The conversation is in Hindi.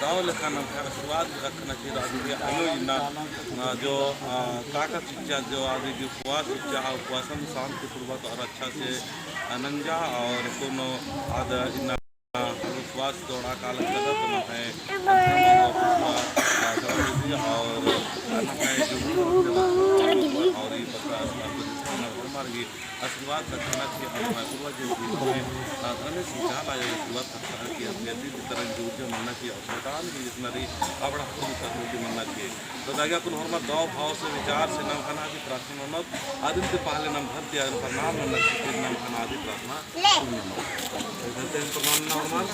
दाव लेखा नमखार शुरुआत रखना चाहिए आदि आयो इन्ना जो ताकत शिक्षा जो आदि की उपवास शिक्षा उपवासन शांति पूर्वक और अच्छा से नंजा और कोनो आद इन्ना उपवास दौड़ा काल करत न है और न है जो और ये पता हमारी आशीर्वाद रखना चाहिए हमारे पूर्वज धर्म सिंचा लाया आशीर्वाद रखना चाहिए अपनी तरह जो मानना चाहिए अस्पताल की जितना रही अपना खुद मानना चाहिए तो दागा कुल हमारा दाव भाव से विचार से नाम खाना आदि प्रार्थना नमक आदि से पहले नाम घर दिया प्रणाम नाम खाना आदि प्रार्थना प्रणाम नॉर्मल